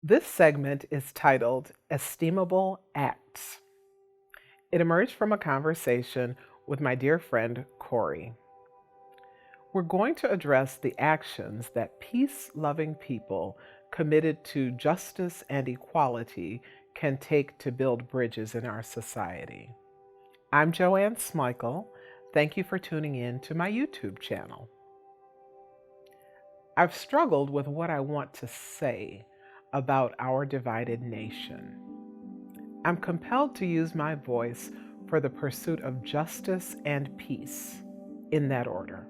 This segment is titled Esteemable Acts. It emerged from a conversation with my dear friend Corey. We're going to address the actions that peace loving people committed to justice and equality can take to build bridges in our society. I'm Joanne Smikle. Thank you for tuning in to my YouTube channel. I've struggled with what I want to say about our divided nation. I'm compelled to use my voice for the pursuit of justice and peace, in that order.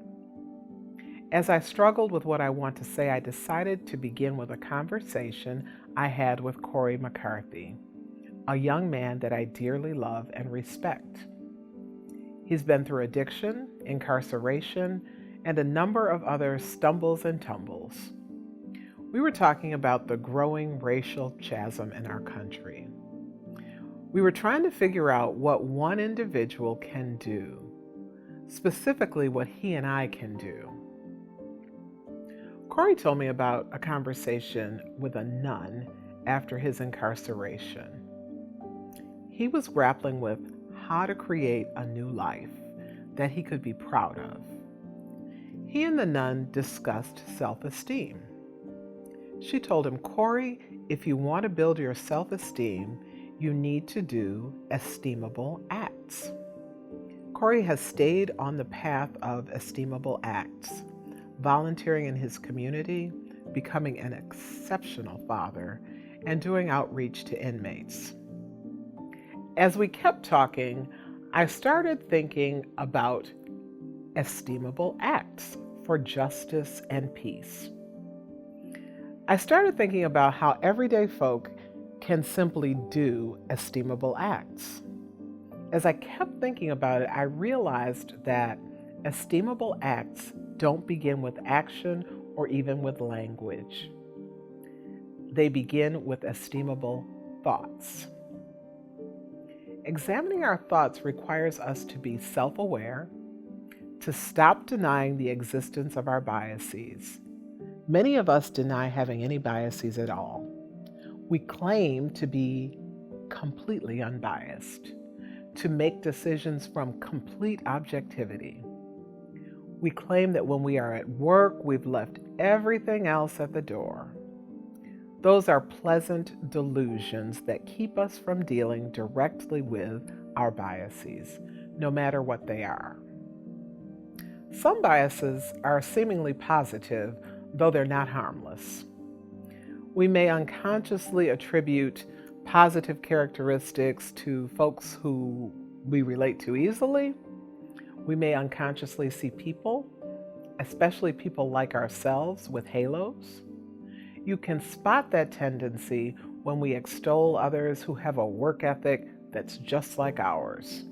As I struggled with what I want to say, I decided to begin with a conversation I had with Corey McCarthy, a young man that I dearly love and respect. He's been through addiction, incarceration, and a number of other stumbles and tumbles. We were talking about the growing racial chasm in our country. We were trying to figure out what one individual can do, specifically what he and I can do. Corey told me about a conversation with a nun after his incarceration. He was grappling with how to create a new life that he could be proud of. He and the nun discussed self-esteem. She told him, Corey, if you want to build your self-esteem, you need to do esteemable acts. Corey has stayed on the path of esteemable acts, volunteering in his community, becoming an exceptional father, and doing outreach to inmates. As we kept talking, I started thinking about esteemable acts for justice and peace. I started thinking about how everyday folk can simply do esteemable acts. As I kept thinking about it, I realized that esteemable acts don't begin with action or even with language. They begin with esteemable thoughts. Examining our thoughts requires us to be self-aware, to stop denying the existence of our biases. Many of us deny having any biases at all. We claim to be completely unbiased, to make decisions from complete objectivity. We claim that when we are at work, we've left everything else at the door. Those are pleasant delusions that keep us from dealing directly with our biases, no matter what they are. Some biases are seemingly positive, though they're not harmless. We may unconsciously attribute positive characteristics to folks who we relate to easily. We may unconsciously see people, especially people like ourselves, with halos. You can spot that tendency when we extol others who have a work ethic that's just like ours.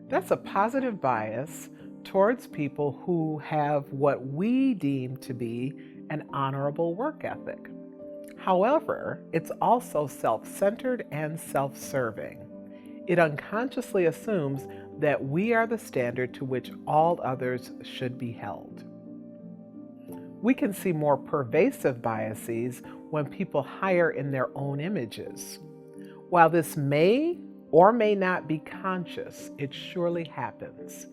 That's a positive bias towards people who have what we deem to be an honorable work ethic. However, it's also self-centered and self-serving. It unconsciously assumes that we are the standard to which all others should be held. We can see more pervasive biases when people hire in their own images. While this may or may not be conscious, it surely happens.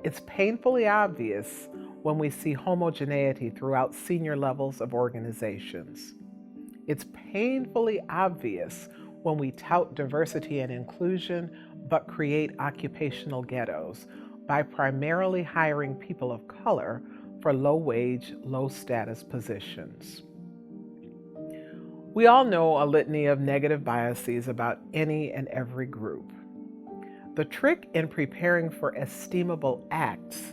It's painfully obvious when we see homogeneity throughout senior levels of organizations. It's painfully obvious when we tout diversity and inclusion but create occupational ghettos by primarily hiring people of color for low-wage, low-status positions. We all know a litany of negative biases about any and every group. The trick in preparing for esteemable acts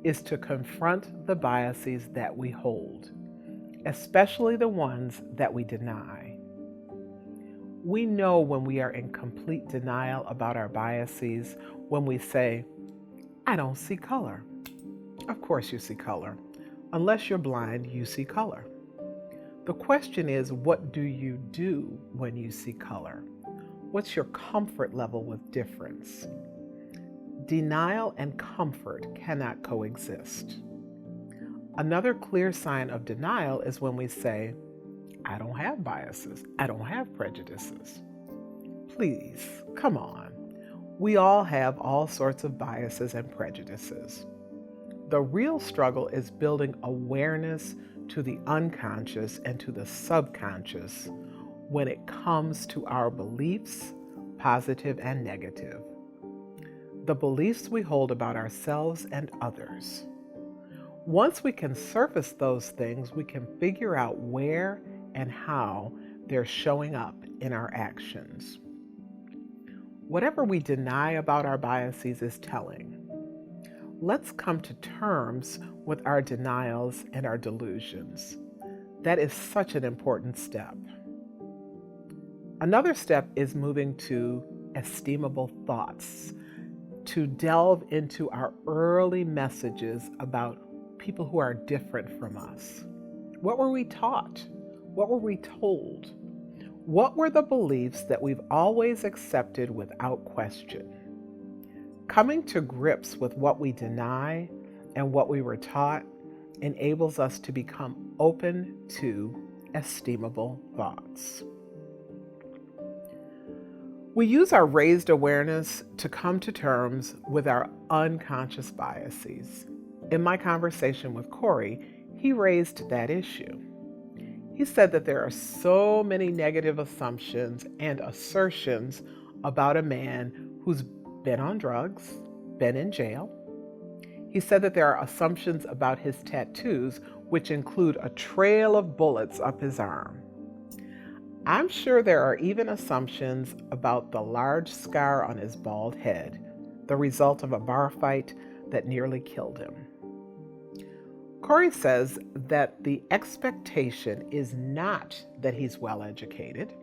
is to confront the biases that we hold, especially the ones that we deny. We know when we are in complete denial about our biases when we say, I don't see color. Of course you see color. Unless you're blind, you see color. The question is, what do you do when you see color? What's your comfort level with difference? Denial and comfort cannot coexist. Another clear sign of denial is when we say, I don't have biases. I don't have prejudices. Please, come on. We all have all sorts of biases and prejudices. The real struggle is building awareness to the unconscious and to the subconscious when it comes to our beliefs, positive and negative. The beliefs we hold about ourselves and others. Once we can surface those things, we can figure out where and how they're showing up in our actions. Whatever we deny about our biases is telling. Let's come to terms with our denials and our delusions. That is such an important step. Another step is moving to esteemable thoughts, to delve into our early messages about people who are different from us. What were we taught? What were we told? What were the beliefs that we've always accepted without question? Coming to grips with what we deny and what we were taught enables us to become open to esteemable thoughts. We use our raised awareness to come to terms with our unconscious biases. In my conversation with Corey, he raised that issue. He said that there are so many negative assumptions and assertions about a man who's been on drugs, been in jail. He said that there are assumptions about his tattoos, which include a trail of bullets up his arm. I'm sure there are even assumptions about the large scar on his bald head, the result of a bar fight that nearly killed him. Corey says that the expectation is not that he's well educated.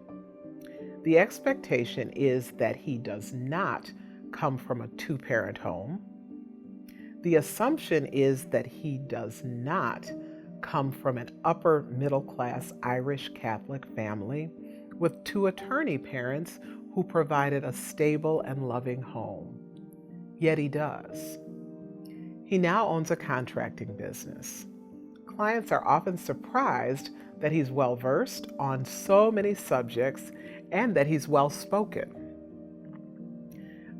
The expectation is that he does not come from a two-parent home. The assumption is that he does not come from an upper middle class Irish Catholic family with two attorney parents who provided a stable and loving home. Yet he does. He now owns a contracting business. Clients are often surprised that he's well-versed on so many subjects and that he's well-spoken.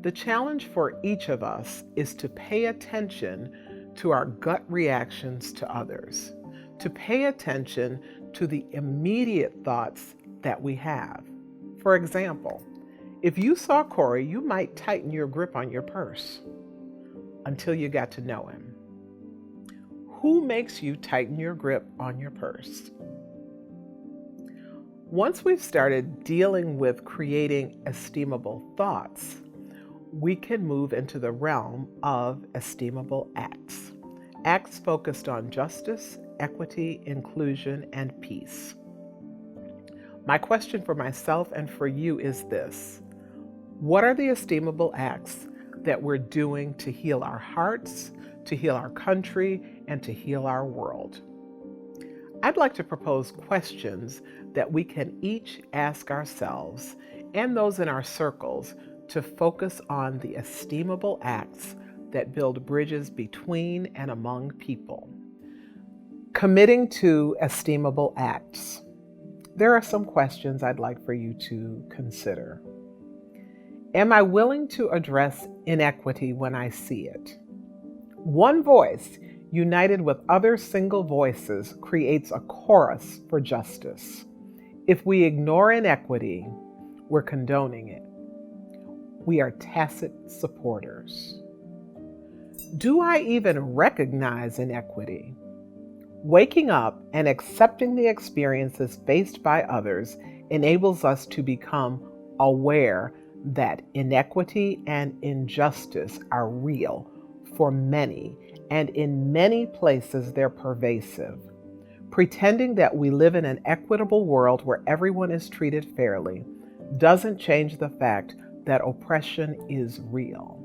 The challenge for each of us is to pay attention to our gut reactions to others, to pay attention to the immediate thoughts that we have. For example, if you saw Corey, you might tighten your grip on your purse until you got to know him. Who makes you tighten your grip on your purse? Once we've started dealing with creating esteemable thoughts, we can move into the realm of esteemable acts. Acts focused on justice, equity, inclusion, and peace. My question for myself and for you is this: what are the esteemable acts that we're doing to heal our hearts, to heal our country, and to heal our world? I'd like to propose questions that we can each ask ourselves and those in our circles to focus on the esteemable acts that build bridges between and among people. Committing to esteemable acts. There are some questions I'd like for you to consider. Am I willing to address inequity when I see it? One voice, united with other single voices, creates a chorus for justice. If we ignore inequity, we're condoning it. We are tacit supporters. Do I even recognize inequity? Waking up and accepting the experiences faced by others enables us to become aware that inequity and injustice are real for many, and in many places they're pervasive. Pretending that we live in an equitable world where everyone is treated fairly doesn't change the fact that oppression is real.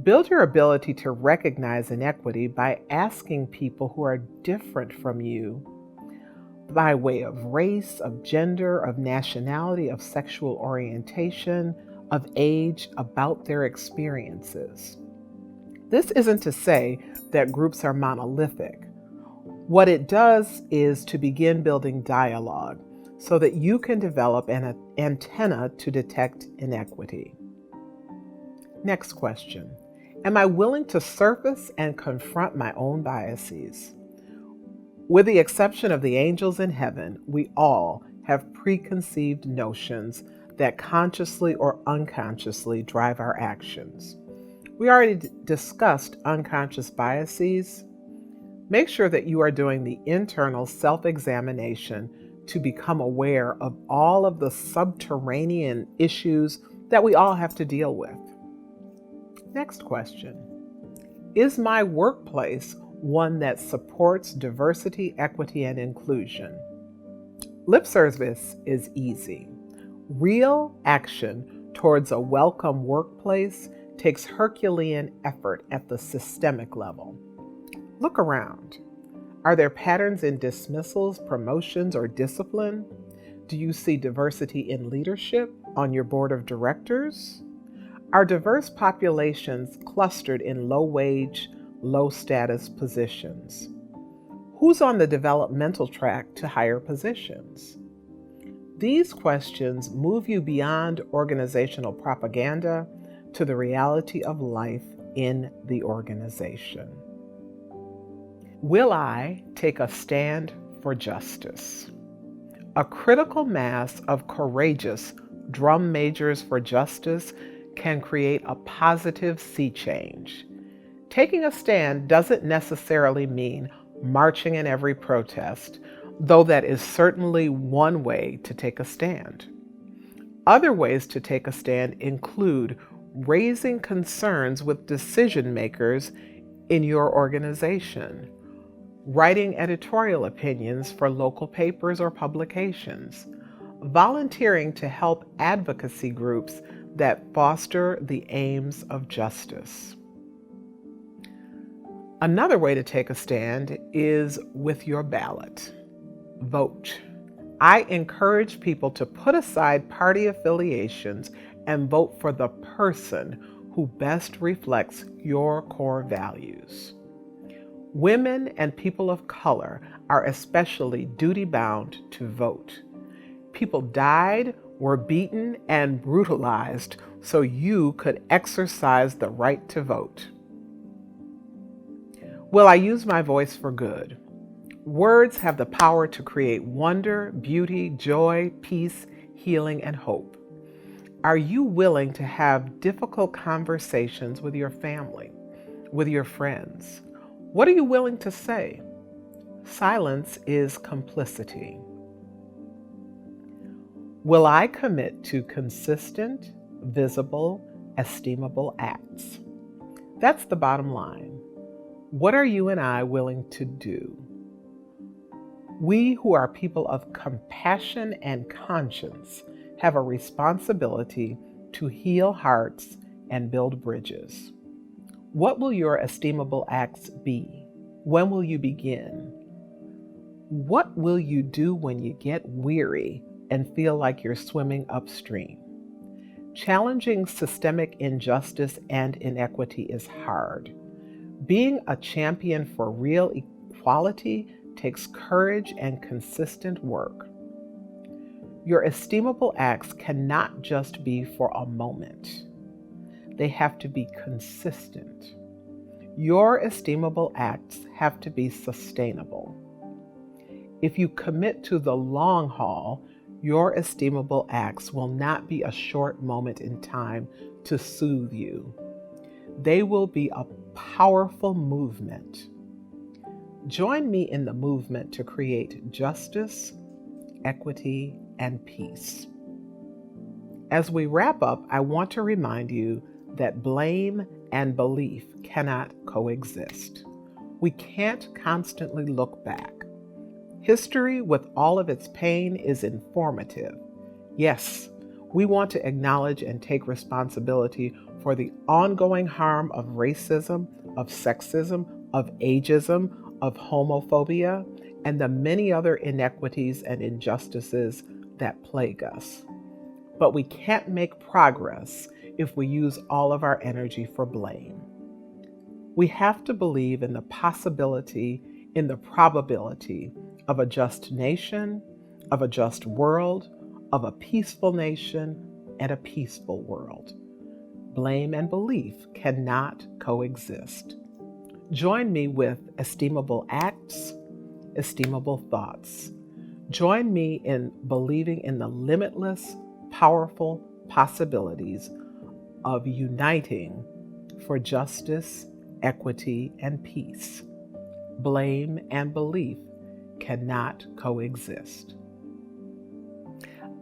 Build your ability to recognize inequity by asking people who are different from you by way of race, of gender, of nationality, of sexual orientation, of age, about their experiences. This isn't to say that groups are monolithic. What it does is to begin building dialogue so that you can develop an antenna to detect inequity. Next question. Am I willing to surface and confront my own biases? With the exception of the angels in heaven, we all have preconceived notions that consciously or unconsciously drive our actions. We already discussed unconscious biases. Make sure that you are doing the internal self-examination to become aware of all of the subterranean issues that we all have to deal with. Next question. Is my workplace one that supports diversity, equity, and inclusion? Lip service is easy. Real action towards a welcome workplace takes Herculean effort at the systemic level. Look around. Are there patterns in dismissals, promotions, or discipline? Do you see diversity in leadership on your board of directors? Are diverse populations clustered in low-wage, low-status positions? Who's on the developmental track to higher positions? These questions move you beyond organizational propaganda to the reality of life in the organization. Will I take a stand for justice? A critical mass of courageous drum majors for justice can create a positive sea change. Taking a stand doesn't necessarily mean marching in every protest, though that is certainly one way to take a stand. Other ways to take a stand include raising concerns with decision makers in your organization, writing editorial opinions for local papers or publications, volunteering to help advocacy groups that foster the aims of justice. Another way to take a stand is with your ballot. Vote. I encourage people to put aside party affiliations and vote for the person who best reflects your core values. Women and people of color are especially duty-bound to vote. People died, were beaten, and brutalized so you could exercise the right to vote. Will I use my voice for good? Words have the power to create wonder, beauty, joy, peace, healing, and hope. Are you willing to have difficult conversations with your family, with your friends? What are you willing to say? Silence is complicity. Will I commit to consistent, visible, esteemable acts? That's the bottom line. What are you and I willing to do? We who are people of compassion and conscience have a responsibility to heal hearts and build bridges. What will your esteemable acts be? When will you begin? What will you do when you get weary and feel like you're swimming upstream? Challenging systemic injustice and inequity is hard. Being a champion for real equality takes courage and consistent work. Your esteemable acts cannot just be for a moment. They have to be consistent. Your esteemable acts have to be sustainable. If you commit to the long haul, your esteemable acts will not be a short moment in time to soothe you. They will be a powerful movement. Join me in the movement to create justice, equity, and peace. As we wrap up, I want to remind you that blame and belief cannot coexist. We can't constantly look back. History, with all of its pain, is informative. Yes, we want to acknowledge and take responsibility for the ongoing harm of racism, of sexism, of ageism, of homophobia, and the many other inequities and injustices that plague us. But we can't make progress if we use all of our energy for blame. We have to believe in the possibility in the probability of a just nation, of a just world, of a peaceful nation, and a peaceful world. Blame and belief cannot coexist. Join me with Esteemable Acts, Esteemable Thoughts. Join me in believing in the limitless, powerful possibilities of uniting for justice, equity, and peace. Blame and belief cannot coexist.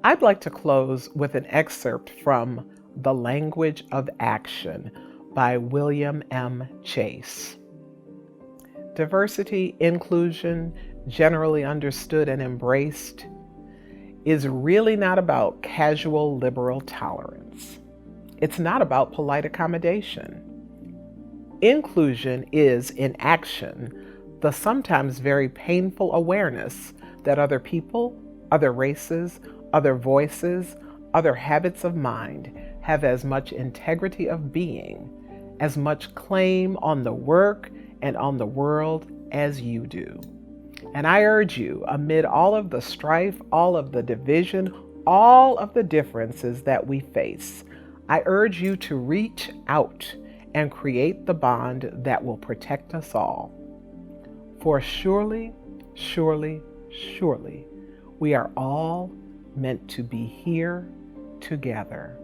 I'd like to close with an excerpt from The Language of Action by William M. Chase. Diversity, inclusion, generally understood and embraced, is really not about casual liberal tolerance. It's not about polite accommodation. Inclusion is, in action, the sometimes very painful awareness that other people, other races, other voices, other habits of mind have as much integrity of being, as much claim on the work and on the world as you do. And I urge you, amid all of the strife, all of the division, all of the differences that we face, I urge you to reach out and create the bond that will protect us all. For surely, surely, surely, we are all meant to be here together.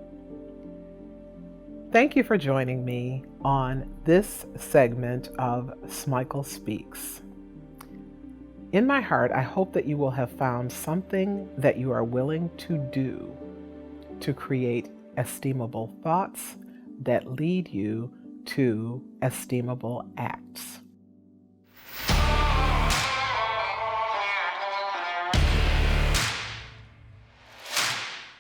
Thank you for joining me on this segment of Smikle Speaks. In my heart, I hope that you will have found something that you are willing to do to create esteemable thoughts that lead you to esteemable acts.